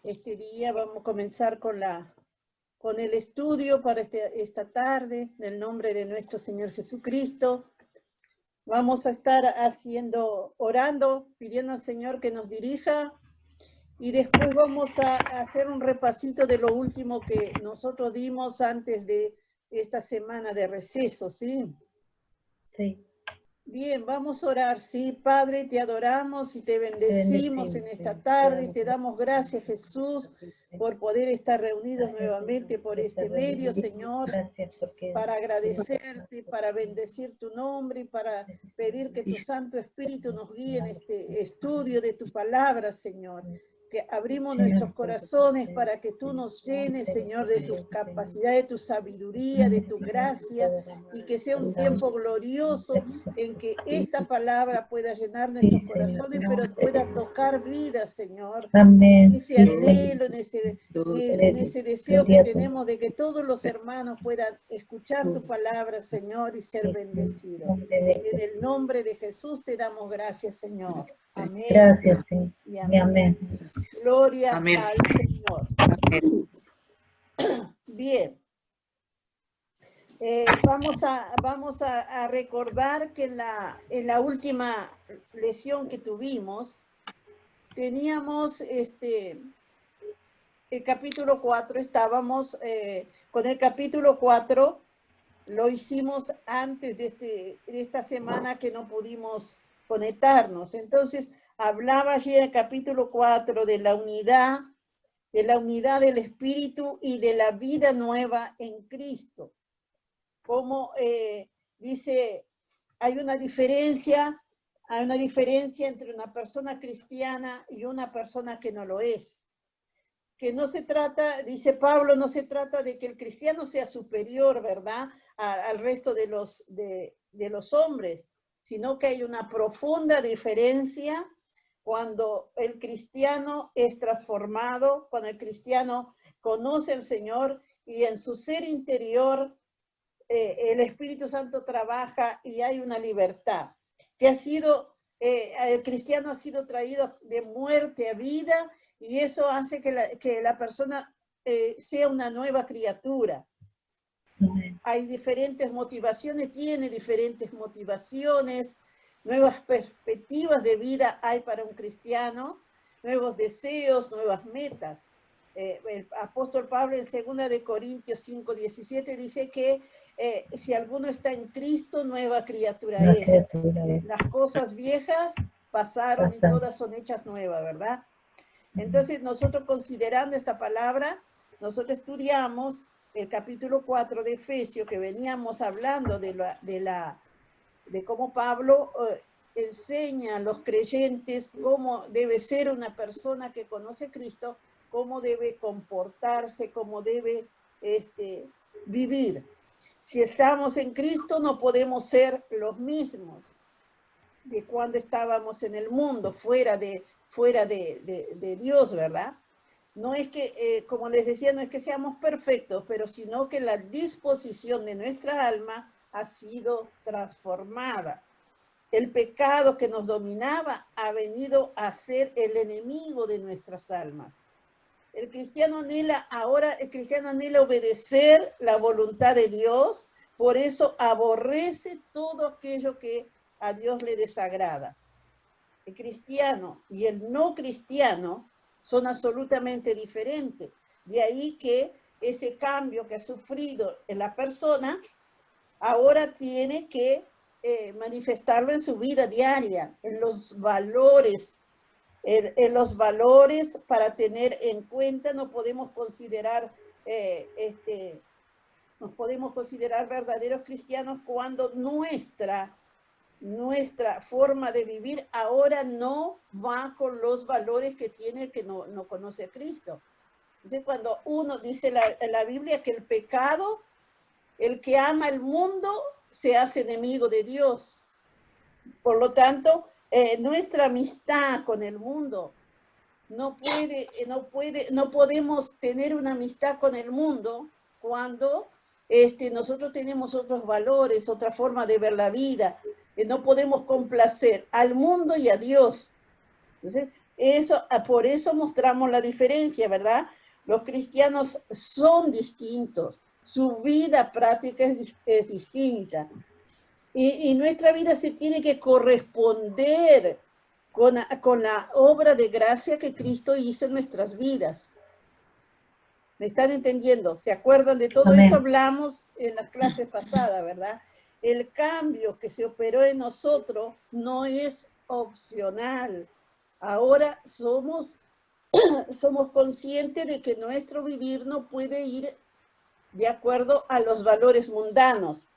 este día. Vamos a comenzar con el estudio para esta tarde, en el nombre de nuestro Señor Jesucristo. Vamos a estar orando, pidiendo al Señor que nos dirija, y después vamos a hacer un repasito de lo último que nosotros dimos antes de esta semana de receso, ¿sí? Sí. Bien, vamos a orar, ¿sí? Padre, te adoramos y te bendecimos en esta tarde. Te damos gracias, Jesús, por poder estar reunidos nuevamente por este medio, Señor, para agradecerte, para bendecir tu nombre y para pedir que tu Santo Espíritu nos guíe en este estudio de tu palabra, Señor. Que abrimos nuestros corazones para que tú nos llenes, Señor, de tu capacidad, de tu sabiduría, de tu gracia, y que sea un tiempo glorioso en que esta palabra pueda llenar nuestros corazones, pero pueda tocar vidas, Señor. Amén. Ese anhelo, en ese deseo que tenemos de que todos los hermanos puedan escuchar tu palabra, Señor, y ser bendecidos. En el nombre de Jesús te damos gracias, Señor. Amén. Gracias, sí. Y amén. Gloria al Señor. Bien. Vamos a recordar que en la última lección que tuvimos, teníamos el capítulo 4, estábamos con el capítulo 4, lo hicimos antes de esta semana que no pudimos conectarnos. Entonces, hablaba allí en el capítulo 4 de la unidad del Espíritu y de la vida nueva en Cristo. Como dice, hay una diferencia entre una persona cristiana y una persona que no lo es. Que no se trata, dice Pablo, no se trata de que el cristiano sea superior, ¿verdad?, al resto de los hombres, sino que hay una profunda diferencia cuando el cristiano es transformado, cuando el cristiano conoce al Señor y en su ser interior el Espíritu Santo trabaja y hay una libertad que ha sido, el cristiano ha sido traído de muerte a vida, y eso hace que la persona sea una nueva criatura. Hay diferentes motivaciones, tiene diferentes motivaciones, nuevas perspectivas de vida hay para un cristiano, nuevos deseos, nuevas metas. El apóstol Pablo en 2 de Corintios 5:17 dice que si alguno está en Cristo, nueva criatura es. Las cosas viejas pasaron y todas son hechas nuevas, ¿verdad? Entonces, nosotros considerando esta palabra, nosotros estudiamos el capítulo 4 de Efesios, que veníamos hablando de cómo Pablo enseña a los creyentes cómo debe ser una persona que conoce a Cristo, cómo debe comportarse, cómo debe vivir. Si estamos en Cristo, no podemos ser los mismos de cuando estábamos en el mundo, fuera de Dios, ¿verdad? No es que, como les decía, no es que seamos perfectos, pero sino que la disposición de nuestra alma ha sido transformada. El pecado que nos dominaba ha venido a ser el enemigo de nuestras almas. El cristiano anhela obedecer la voluntad de Dios, por eso aborrece todo aquello que a Dios le desagrada. El cristiano y el no cristiano son absolutamente diferentes. De ahí que ese cambio que ha sufrido en la persona ahora tiene que manifestarlo en su vida diaria, en los valores. En los valores para tener en cuenta, no podemos considerar verdaderos cristianos cuando nuestra forma de vivir ahora no va con los valores que tiene el que no conoce a Cristo. Entonces, cuando uno dice la Biblia que el pecado, el que ama el mundo, se hace enemigo de Dios. Por lo tanto, nuestra amistad con el mundo no podemos tener una amistad con el mundo cuando nosotros tenemos otros valores, otra forma de ver la vida. No podemos complacer al mundo y a Dios. Entonces, Por eso mostramos la diferencia, ¿verdad? Los cristianos son distintos, su vida práctica es distinta. Y nuestra vida se tiene que corresponder con la obra de gracia que Cristo hizo en nuestras vidas. ¿Me están entendiendo? ¿Se acuerdan de todo esto? Hablamos en las clases pasadas, ¿verdad? El cambio que se operó en nosotros no es opcional. Ahora somos conscientes de que nuestro vivir no puede ir de acuerdo a los valores mundanos.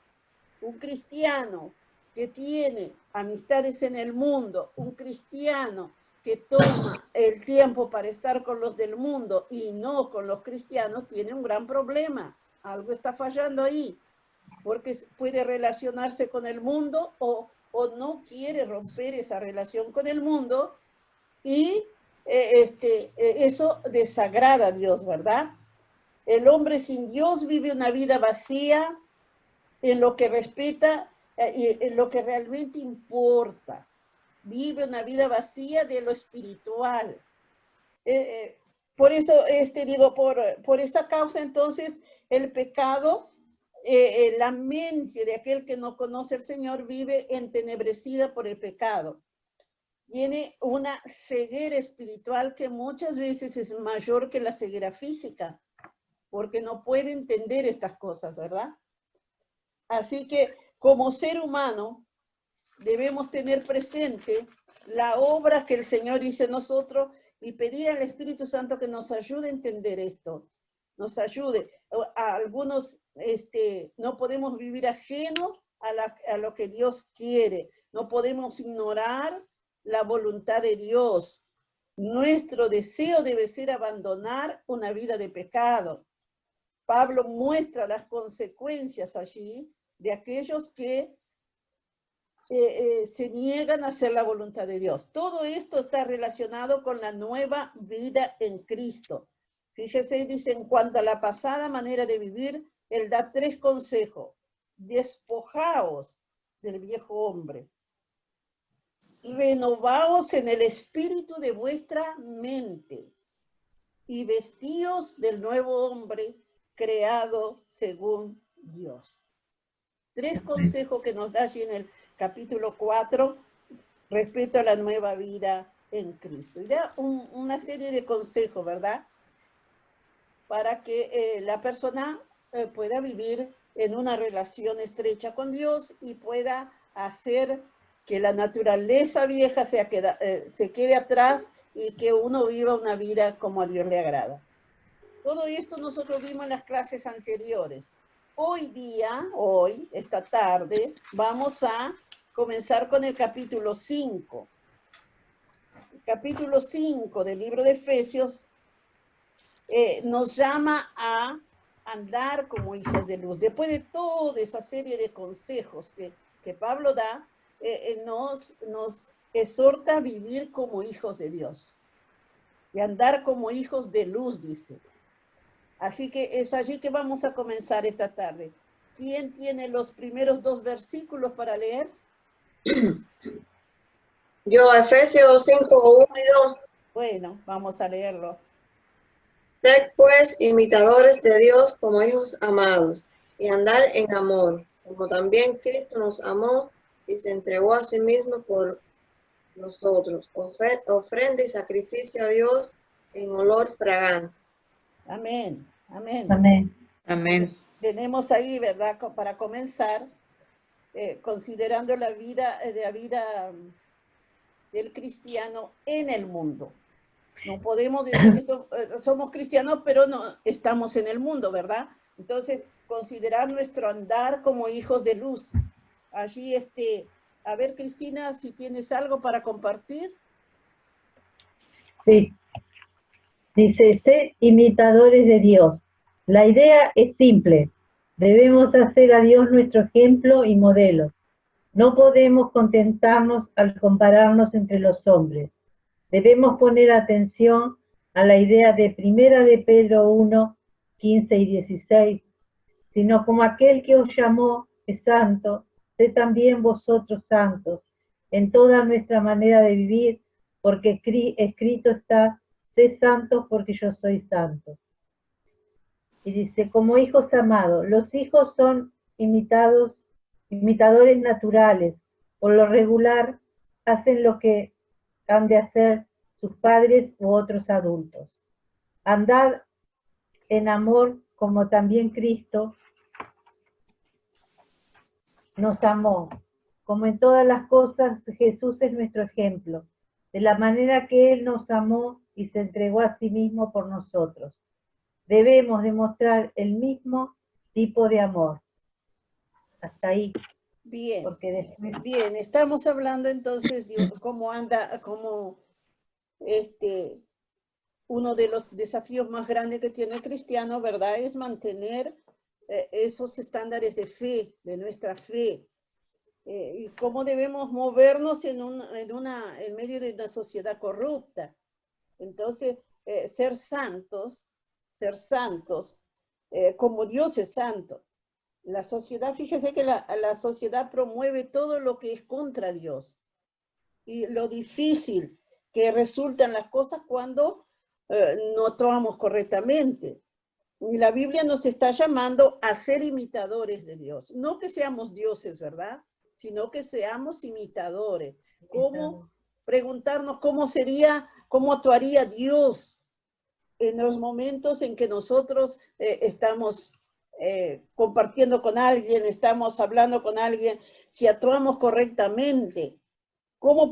Un cristiano que tiene amistades en el mundo, un cristiano que toma el tiempo para estar con los del mundo y no con los cristianos, tiene un gran problema. Algo está fallando ahí, porque puede relacionarse con el mundo o no quiere romper esa relación con el mundo y eso desagrada a Dios, ¿verdad? El hombre sin Dios vive una vida vacía en lo que respeta, en lo que realmente importa. Vive una vida vacía de lo espiritual. Por eso, digo, por esa causa, entonces, el pecado, la mente de aquel que no conoce al Señor vive entenebrecida por el pecado. Tiene una ceguera espiritual que muchas veces es mayor que la ceguera física, porque no puede entender estas cosas, ¿verdad? Así que, como ser humano, debemos tener presente la obra que el Señor hizo en nosotros y pedir al Espíritu Santo que nos ayude a entender esto, nos ayude. A algunos no podemos vivir ajenos a lo que Dios quiere, no podemos ignorar la voluntad de Dios. Nuestro deseo debe ser abandonar una vida de pecado. Pablo muestra las consecuencias allí de aquellos que se niegan a hacer la voluntad de Dios. Todo esto está relacionado con la nueva vida en Cristo. Fíjese, dice, en cuanto a la pasada manera de vivir, él da 3 consejos. Despojaos del viejo hombre. Renovaos en el espíritu de vuestra mente y vestíos del nuevo hombre creado según Dios. 3 consejos que nos da allí en el capítulo 4 respecto a la nueva vida en Cristo. Y da una serie de consejos, ¿verdad? Para que la persona pueda vivir en una relación estrecha con Dios y pueda hacer que la naturaleza vieja se quede atrás y que uno viva una vida como a Dios le agrada. Todo esto nosotros vimos en las clases anteriores. Hoy, esta tarde, vamos a comenzar con el capítulo 5. El capítulo 5 del libro de Efesios nos llama a andar como hijos de luz. Después de toda esa serie de consejos que Pablo da, nos exhorta a vivir como hijos de Dios. Y andar como hijos de luz, dice. Así que es allí que vamos a comenzar esta tarde. ¿Quién tiene los primeros 2 versículos para leer? Yo, Efesios 5, 1 y 2. Bueno, vamos a leerlo. Sed pues imitadores de Dios como hijos amados, y andar en amor, como también Cristo nos amó y se entregó a sí mismo por nosotros, ofrenda y sacrificio a Dios en olor fragante. Amén, amén. Amén. Amén. Tenemos ahí, ¿verdad? Para comenzar, considerando la vida del cristiano en el mundo. No podemos decir que somos cristianos, pero no estamos en el mundo, ¿verdad? Entonces, considerar nuestro andar como hijos de luz. Allí, a ver, Cristina, si tienes algo para compartir. Sí. Dice, sed imitadores de Dios. La idea es simple. Debemos hacer a Dios nuestro ejemplo y modelo. No podemos contentarnos al compararnos entre los hombres. Debemos poner atención a la idea de 1 de Pedro 1, 15 y 16, sino como aquel que os llamó es santo, sed también vosotros santos, en toda nuestra manera de vivir, porque escrito está, sé santos porque yo soy santo. Y dice, como hijos amados, los hijos son imitadores naturales. Por lo regular, hacen lo que han de hacer sus padres u otros adultos. Andad en amor como también Cristo nos amó. Como en todas las cosas, Jesús es nuestro ejemplo, de la manera que Él nos amó y se entregó a sí mismo por nosotros. Debemos demostrar el mismo tipo de amor. Hasta ahí. Bien, Porque después... bien, estamos hablando entonces de cómo anda, cómo uno de los desafíos más grandes que tiene el cristiano, ¿verdad? Es mantener esos estándares de fe, de nuestra fe, y cómo debemos movernos en medio de una sociedad corrupta. Entonces, ser santos, como Dios es santo. La sociedad, fíjese que la sociedad promueve todo lo que es contra Dios. Y lo difícil que resultan las cosas cuando no actuamos correctamente. Y la Biblia nos está llamando a ser imitadores de Dios. No que seamos dioses, ¿verdad? Sino que seamos imitadores. ¿Cómo preguntarnos cómo actuaría Dios en los momentos en que nosotros estamos compartiendo con alguien, estamos hablando con alguien, si actuamos correctamente? ¿Cómo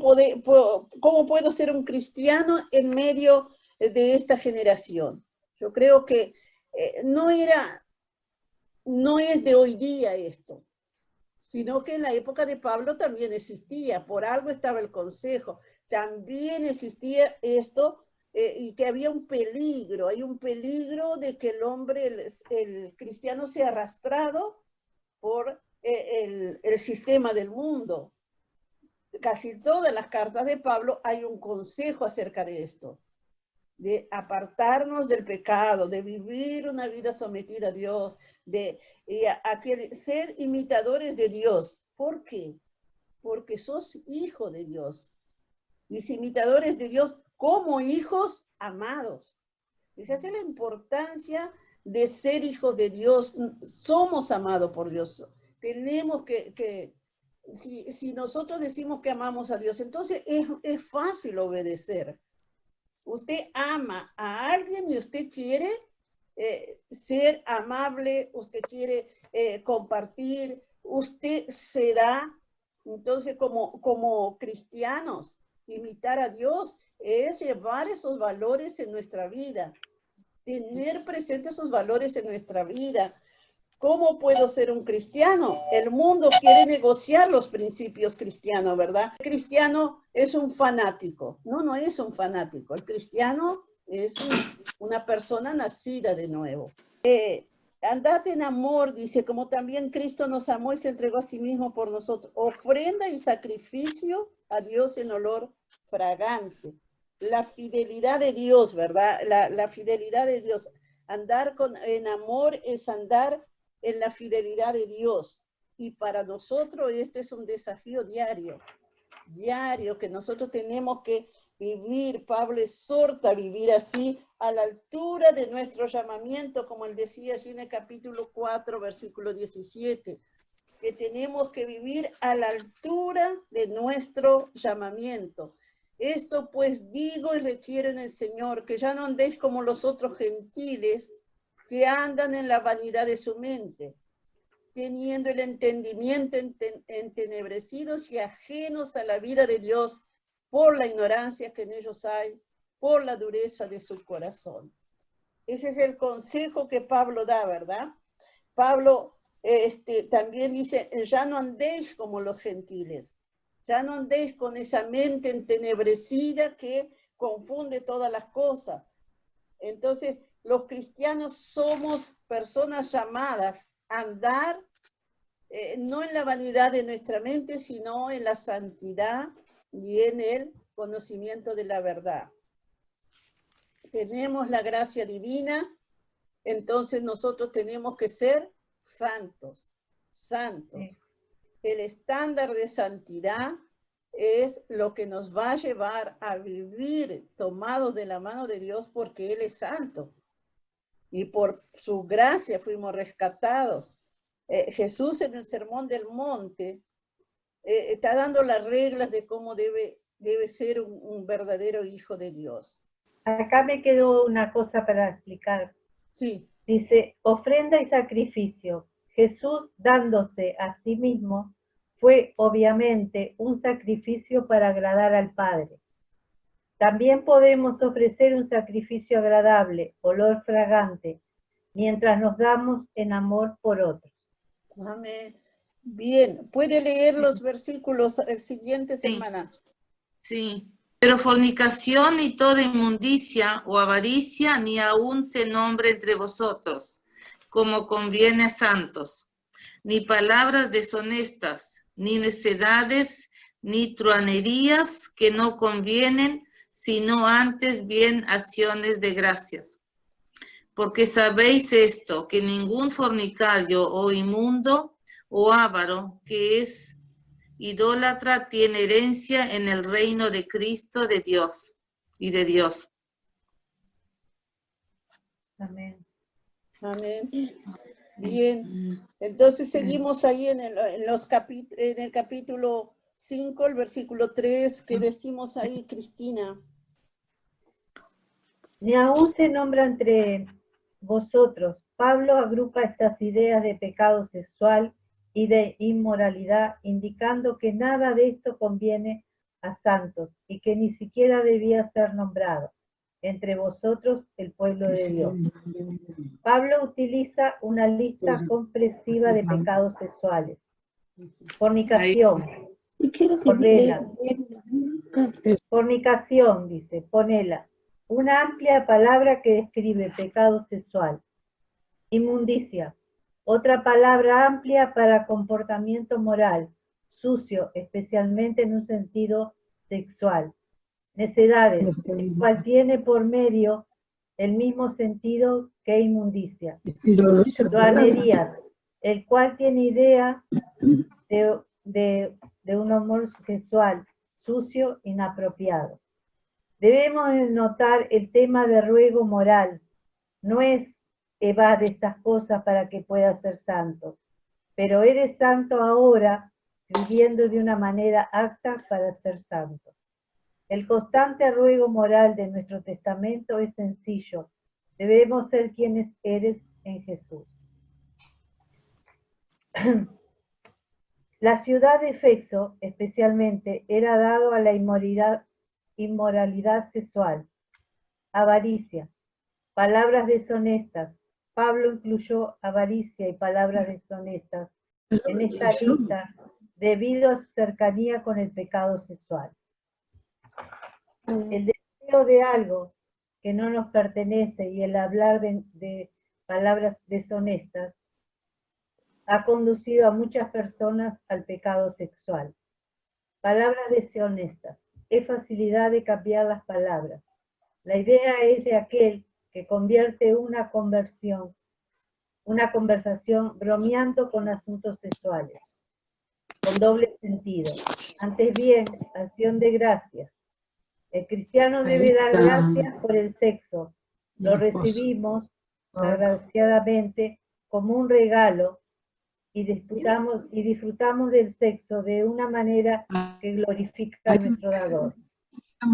puedo ser un cristiano en medio de esta generación? Yo creo que no es de hoy día esto, sino que en la época de Pablo también existía, por algo estaba el consejo, también existía esto, y que había hay un peligro de que el hombre, el cristiano sea arrastrado por el sistema del mundo. Casi todas las cartas de Pablo hay un consejo acerca de esto, de apartarnos del pecado, de vivir una vida sometida a Dios, de ser imitadores de Dios. ¿Por qué? Porque sos hijo de Dios. Dice imitadores de Dios como hijos amados. Fíjate la importancia de ser hijos de Dios. Somos amados por Dios. Tenemos si nosotros decimos que amamos a Dios, entonces es fácil obedecer. Usted ama a alguien y usted quiere ser amable, usted quiere compartir, usted se da. Entonces, como cristianos, imitar a Dios es llevar esos valores en nuestra vida, tener presentes esos valores en nuestra vida. ¿Cómo puedo ser un cristiano? El mundo quiere negociar los principios cristianos, ¿verdad? El cristiano es un fanático. No es un fanático. El cristiano es una persona nacida de nuevo. Andad en amor, dice, como también Cristo nos amó y se entregó a sí mismo por nosotros. Ofrenda y sacrificio a Dios en olor fragante. La fidelidad de Dios, ¿verdad? La fidelidad de Dios. Andar en amor es andar en la fidelidad de Dios. Y para nosotros este es un desafío diario que nosotros tenemos que vivir. Pablo exhorta a vivir así, a la altura de nuestro llamamiento, como él decía allí en el capítulo 4, versículo 17, que tenemos que vivir a la altura de nuestro llamamiento. Esto pues digo y requiero en el Señor, que ya no andéis como los otros gentiles, que andan en la vanidad de su mente, teniendo el entendimiento entenebrecidos y ajenos a la vida de Dios por la ignorancia que en ellos hay, por la dureza de su corazón. Ese es el consejo que Pablo da, ¿verdad? Pablo también dice, ya no andéis como los gentiles, ya no andéis con esa mente entenebrecida que confunde todas las cosas. Entonces, los cristianos somos personas llamadas a andar no en la vanidad de nuestra mente, sino en la santidad y en el conocimiento de la verdad. Tenemos la gracia divina, entonces nosotros tenemos que ser santos. El estándar de santidad es lo que nos va a llevar a vivir tomados de la mano de Dios, porque Él es santo. Y por su gracia fuimos rescatados. Jesús en el Sermón del Monte está dando las reglas de cómo debe ser un verdadero hijo de Dios. Acá me quedó una cosa para explicar. Sí. Dice, ofrenda y sacrificio. Jesús dándose a sí mismo fue obviamente un sacrificio para agradar al Padre. También podemos ofrecer un sacrificio agradable, olor fragante, mientras nos damos en amor por otros. Amén. Bien, ¿puede leer los versículos siguientes, Sí. hermana? Sí. Pero fornicación ni toda inmundicia o avaricia ni aun se nombre entre vosotros, como conviene a santos, ni palabras deshonestas, ni necedades, ni truanerías que no convienen, sino antes bien acciones de gracias. Porque sabéis esto, que ningún fornicario o inmundo o avaro que es idólatra tiene herencia en el reino de Cristo de Dios y de Dios. Amén. Amén. Bien, entonces seguimos ahí en el capítulo 5, el versículo 3, ¿qué decimos ahí, Cristina? Ni aún se nombra entre vosotros. Pablo agrupa estas ideas de pecado sexual y de inmoralidad, indicando que nada de esto conviene a santos y que ni siquiera debía ser nombrado entre vosotros el pueblo de Dios. Pablo utiliza una lista comprensiva de pecados sexuales. Fornicación, ponela. Fornicación, dice, ponela. Una amplia palabra que describe pecado sexual. Inmundicia, otra palabra amplia para comportamiento moral, sucio, especialmente en un sentido sexual. Necedades, el cual tiene por medio el mismo sentido que inmundicia. Truanerías, el cual tiene idea de un amor sexual, sucio, inapropiado. Debemos notar el tema de ruego moral. No es evade estas cosas para que puedas ser santo, pero eres santo ahora, viviendo de una manera apta para ser santo. El constante ruego moral de nuestro testamento es sencillo. Debemos ser quienes eres en Jesús. La ciudad de Efeso, especialmente, era dado a la inmoralidad sexual, avaricia, palabras deshonestas. Pablo incluyó avaricia y palabras deshonestas en esta lista debido a su cercanía con el pecado sexual. El deseo de algo que no nos pertenece y el hablar de palabras deshonestas ha conducido a muchas personas al pecado sexual. Palabras deshonestas. Es facilidad de cambiar las palabras. La idea es de aquel que convierte una conversación bromeando con asuntos sexuales, con doble sentido. Antes bien, acción de gracias. El cristiano debe dar gracias por el sexo. Lo recibimos agraciadamente como un regalo y disfrutamos del sexo de una manera que glorifica a nuestro dador.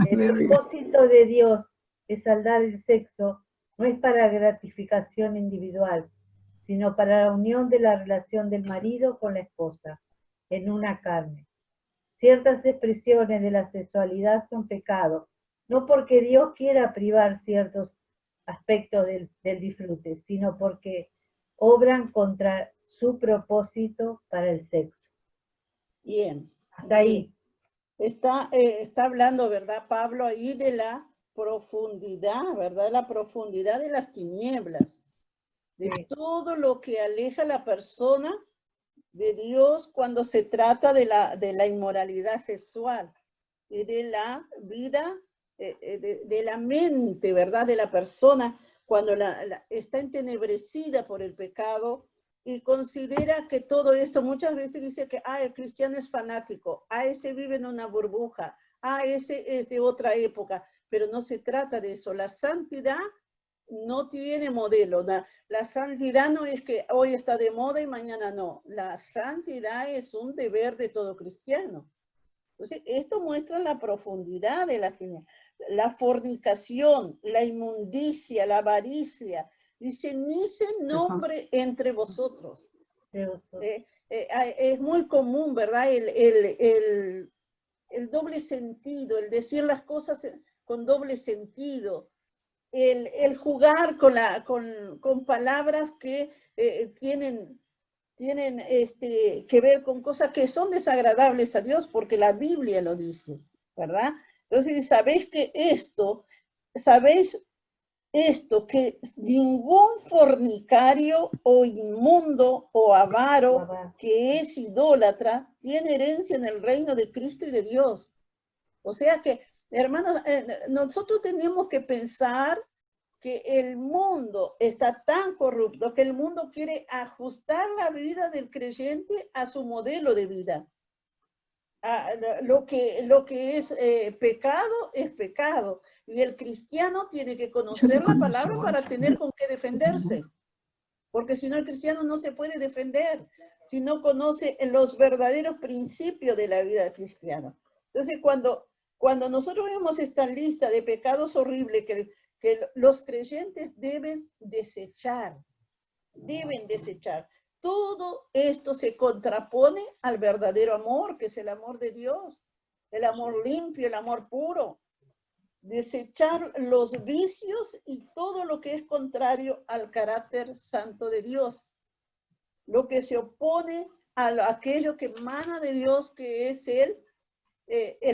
El propósito de Dios es saldar el sexo, no es para gratificación individual, sino para la unión de la relación del marido con la esposa, en una carne. Ciertas expresiones de la sexualidad son pecado, no porque Dios quiera privar ciertos aspectos del disfrute, sino porque obran contra su propósito para el sexo. Bien. Hasta ahí. Está hablando, ¿verdad, Pablo, ahí de la profundidad, ¿verdad? La profundidad de las tinieblas, de todo lo que aleja a la persona de Dios cuando se trata de la inmoralidad sexual y de la vida, de la mente, ¿verdad? De la persona cuando está entenebrecida por el pecado y considera que todo esto, muchas veces dice que el cristiano es fanático, ese vive en una burbuja, ese es de otra época, pero no se trata de eso. La santidad no tiene modelo. La santidad no es que hoy está de moda y mañana no. La santidad es un deber de todo cristiano. Entonces, esto muestra la profundidad de la fornicación, la inmundicia, la avaricia. Dice, ni se nombre entre vosotros. Es muy común, ¿verdad? El doble sentido, el decir las cosas con doble sentido, el jugar con palabras que tienen que ver con cosas que son desagradables a Dios, porque la Biblia lo dice, ¿verdad? Entonces, sabéis que ningún fornicario o inmundo o avaro que es idólatra tiene herencia en el reino de Cristo y de Dios. O sea que, hermanos, nosotros tenemos que pensar que el mundo está tan corrupto que el mundo quiere ajustar la vida del creyente a su modelo de vida. Lo que es pecado es pecado. Y el cristiano tiene que conocer la palabra para tener con qué defenderse. Porque si no, el cristiano no se puede defender si no conoce los verdaderos principios de la vida cristiana. Entonces, cuando nosotros vemos esta lista de pecados horribles que los creyentes deben desechar. Todo esto se contrapone al verdadero amor, que es el amor de Dios, el amor limpio, el amor puro. Desechar los vicios y todo lo que es contrario al carácter santo de Dios. Lo que se opone a aquello que emana de Dios, que es el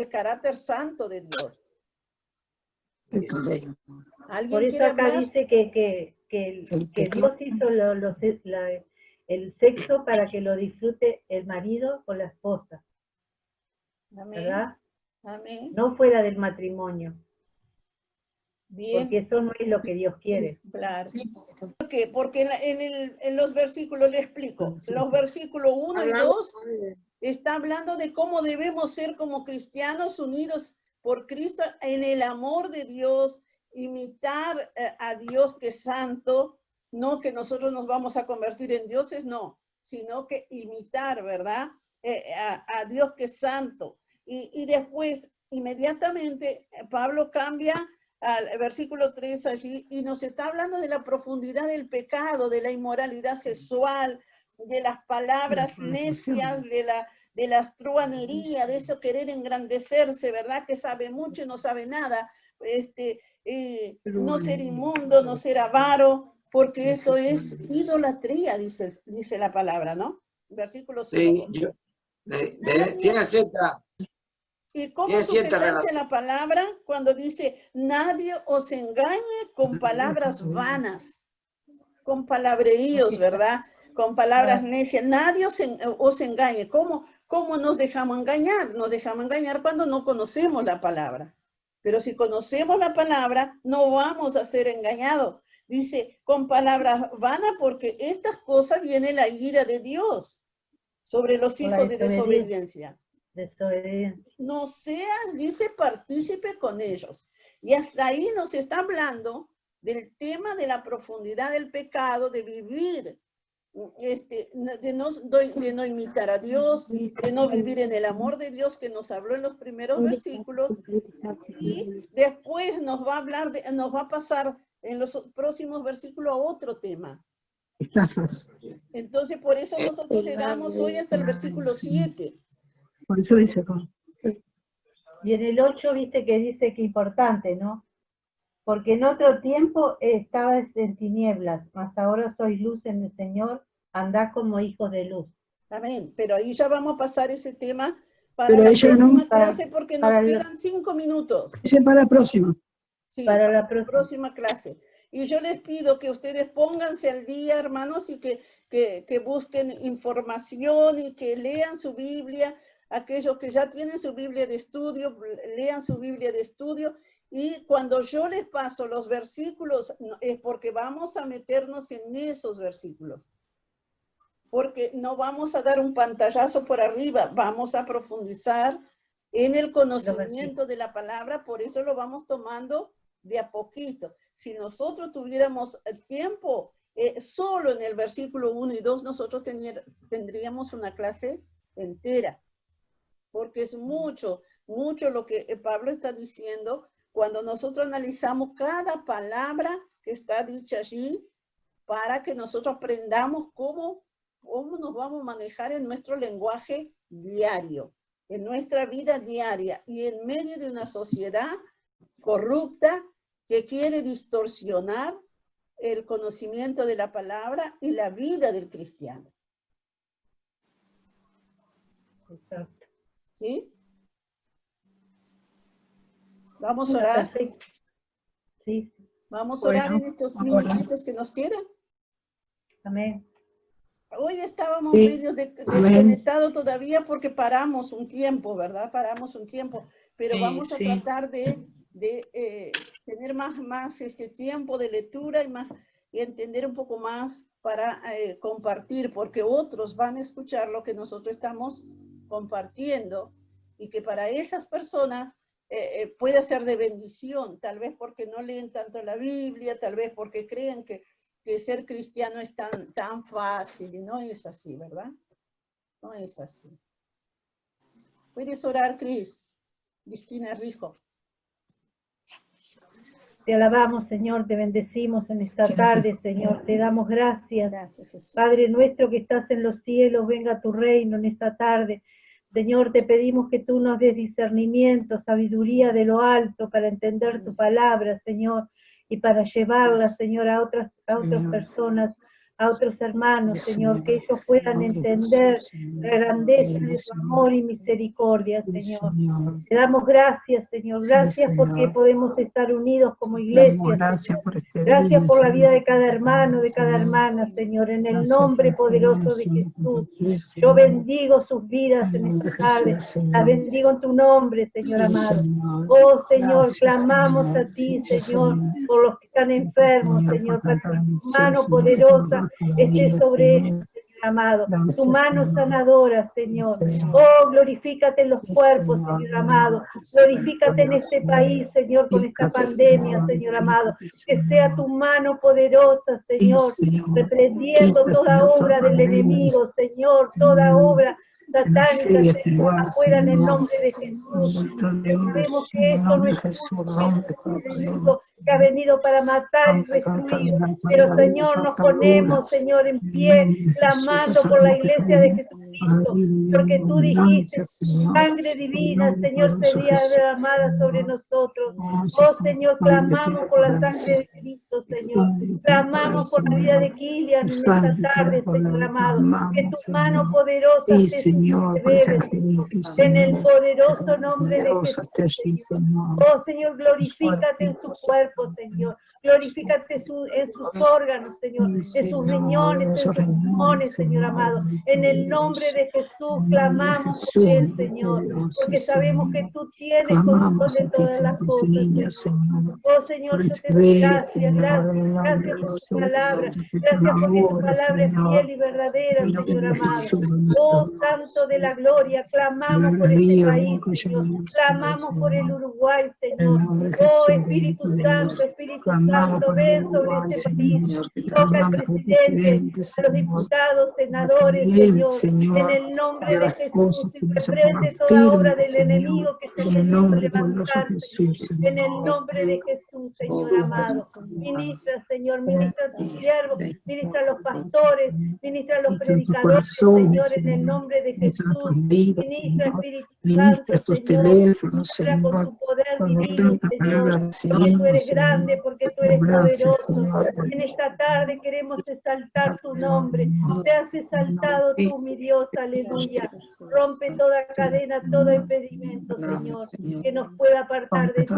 carácter santo de Dios. Por eso acá dice que Dios hizo el sexo para que lo disfrute el marido con la esposa. Amén. ¿Verdad? Amén. No fuera del matrimonio. Bien. Porque eso no es lo que Dios quiere. Claro. ¿Por qué? Porque en los versículos, le explico, los versículos 1 y 2 está hablando de cómo debemos ser como cristianos unidos por Cristo en el amor de Dios, imitar a Dios que es santo, no que nosotros nos vamos a convertir en dioses, no, sino que imitar, ¿verdad? A Dios que es santo. Y después, inmediatamente, Pablo cambia al versículo 3 allí y nos está hablando de la profundidad del pecado, de la inmoralidad sexual, de las palabras necias, de la truanería, de eso querer engrandecerse, ¿verdad? Que sabe mucho y no sabe nada. No ser inmundo, no ser avaro, porque eso es idolatría, dice la palabra, ¿no? Versículo 5. Sí, tiene cierta... ¿Y cómo sustentarse la palabra cuando dice, nadie os engañe con palabras vanas, con palabreríos, ¿verdad? Con palabras necias, nadie os engañe. ¿Cómo nos dejamos engañar? Nos dejamos engañar cuando no conocemos la palabra. Pero si conocemos la palabra, no vamos a ser engañados. Dice, con palabras vanas, porque estas cosas viene la ira de Dios sobre los hijos de desobediencia. No seas, dice, partícipe con ellos. Y hasta ahí nos está hablando del tema de la profundidad del pecado, de vivir, de no imitar a Dios, de no vivir en el amor de Dios que nos habló en los primeros versículos. Y después nos va a hablar, nos va a pasar en los próximos versículos a otro tema. Entonces, por eso nosotros llegamos hoy hasta el versículo 7. Por eso dice acá. Y en el 8 viste que dice que importante, ¿no? Porque en otro tiempo estabas en tinieblas, mas ahora sois luz en el Señor, andad como hijos de luz. Amén. Pero ahí ya vamos a pasar ese tema para Pero la ella próxima no, clase porque nos quedan 5 minutos. Dice para la próxima. Sí, para la próxima clase. Y yo les pido que ustedes pónganse al día, hermanos, y que busquen información y que lean su Biblia. Aquellos que ya tienen su Biblia de estudio, lean su Biblia de estudio. Y cuando yo les paso los versículos, es porque vamos a meternos en esos versículos. porque no vamos a dar un pantallazo por arriba, vamos a profundizar en el conocimiento de la palabra, por eso lo vamos tomando de a poquito. Si nosotros tuviéramos tiempo, solo en el versículo 1 y 2, nosotros tendríamos una clase entera, porque es mucho lo que Pablo está diciendo cuando nosotros analizamos cada palabra que está dicha allí, para que nosotros aprendamos cómo nos vamos a manejar en nuestro lenguaje diario, en nuestra vida diaria y en medio de una sociedad corrupta que quiere distorsionar el conocimiento de la palabra y la vida del cristiano. Exacto. ¿Sí? Vamos a orar. Sí. Vamos a orar en estos minutitos que nos quedan. Amén. Hoy estábamos Sí. medio Amén. desconectados todavía porque paramos un tiempo, ¿verdad? Paramos un tiempo, pero Sí, vamos a sí. tratar de tener más tiempo de lectura y entender un poco más para compartir, porque otros van a escuchar lo que nosotros estamos compartiendo y que para esas personas puede ser de bendición, tal vez porque no leen tanto la Biblia, tal vez porque creen que ser cristiano es tan fácil, y no es así, ¿verdad? No es así. ¿Puedes orar, Cristina Rijo? Te alabamos, Señor, te bendecimos en esta tarde, Señor. Te damos gracias. Gracias, Jesús. Padre nuestro que estás en los cielos, venga tu reino en esta tarde. Señor, te pedimos que tú nos des discernimiento, sabiduría de lo alto para entender tu palabra, Señor, y para llevarla, Señor, a otras personas, a otros hermanos, Señor, que ellos puedan entender la grandeza de tu amor y misericordia, Señor. Te damos gracias, Señor, gracias porque podemos estar unidos como iglesia. Gracias por este Gracias día, por la vida Señor. de cada hermano, de cada hermana, Señor, en el Gracias nombre por este día, poderoso de Señor, Jesús. compartir, Yo Señor. bendigo sus vidas En el en nombre esta de tarde. Jesús, Señor. Las bendigo en tu nombre, Señor Sí, amado. Señor. Oh, Señor, Gracias, clamamos Señor. a ti, Sí, Señor, Señor. por los que están enfermos, Señor, Señor, por para tanta que tu bendición, mano Señor, que poderosa nos da esté todavía, sobre ellos, Señor. Señor amado. Tu Gracias, mano Señor. sanadora, Sí, Señor. Señor. Oh, glorifícate en los Sí, cuerpos, Señor. Señor amado. Glorifícate en este país, Señor, con esta pandemia, Señor amado. Que sea tu mano poderosa, Señor, reprendiendo toda obra del enemigo, Señor, toda obra satánica, Señor, afuera en el nombre de Jesús. Sabemos que esto no es un enemigo que ha venido para matar y destruir, pero Señor, nos ponemos, Señor, en pie, clamando por la iglesia de Jesucristo, porque tú dijiste, sangre divina, Señor, sería derramada sobre nosotros. Oh, Señor, clamamos por la sangre de Cristo, Señor. Clamamos por la vida de Kilian en esta tarde, Señor amado. Que tu mano poderosa Sí, esté Señor, por ese angelito, en el Señor. poderoso nombre de Poderoso esté Jesús, allí, Señor. Señor. Oh, Señor, glorifícate en su cuerpo, Señor. Glorifícate en sus órganos, Señor. En sus riñones, en sus pulmones, Señor amado. En el nombre de Jesús clamamos por él, Señor. Porque sabemos que tú tienes control de todas las cosas, Señor. Oh, Señor, yo te doy gracias. Gracias por tu palabra. Gracias porque tu palabra es fiel y verdadera, Señor amado. Oh, Santo de la gloria, clamamos por este país, Señor. Clamamos por el Uruguay, Señor. Oh, Espíritu Santo, ven sobre este país. Toca al presidente, a los diputados, senadores, Señor. En el nombre de Jesús, y reprende toda obra del enemigo que se ha querido levantar, Señor. En el nombre de Jesús, Señor amado. Ministra, Señor, ministra a tus siervos, ministra a los pastores, ministra a los predicadores, Señor, en el nombre deJesús. Ministra, Espíritu Ministra Santo, tus Señor. teléfonos, Ministra con Señor. tu poder Con divino, tanta Señor. palabra de Porque tú eres Señor. grande, porque tú eres Gracias, poderoso. Señor. En esta tarde queremos exaltar tu nombre. Seas exaltado tú, mi Dios, aleluya. Rompe toda cadena, todo impedimento, Señor, que nos pueda apartar de ti.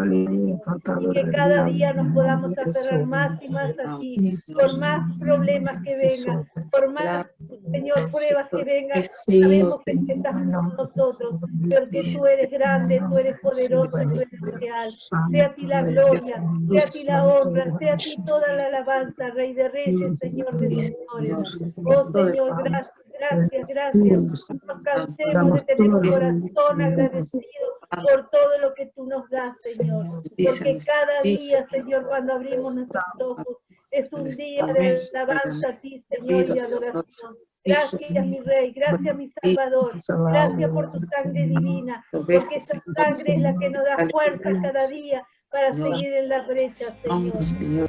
Y que cada día nos podamos aferrar más y más a ti, por más problemas que vengan, por más, Señor, pruebas que vengan, sabemos que estás con nosotros, porque tú eres grande, tú eres poderoso, tú eres celestial. Sea a ti la gloria, sea a ti la honra, sea a ti toda la alabanza, Rey de Reyes, Señor de Señores. Oh Señor, gracias, gracias, gracias. Nos cansemos de tener un corazón agradecido por todo lo que tú nos das, Señor. Porque cada día, Señor, cuando abrimos nuestros ojos, es un día de alabanza a ti, Señor, y de adoración. Gracias, mi Rey, gracias, mi Salvador, gracias por tu sangre divina, porque esa sangre es la que nos da fuerza cada día para seguir en la brecha, Señor.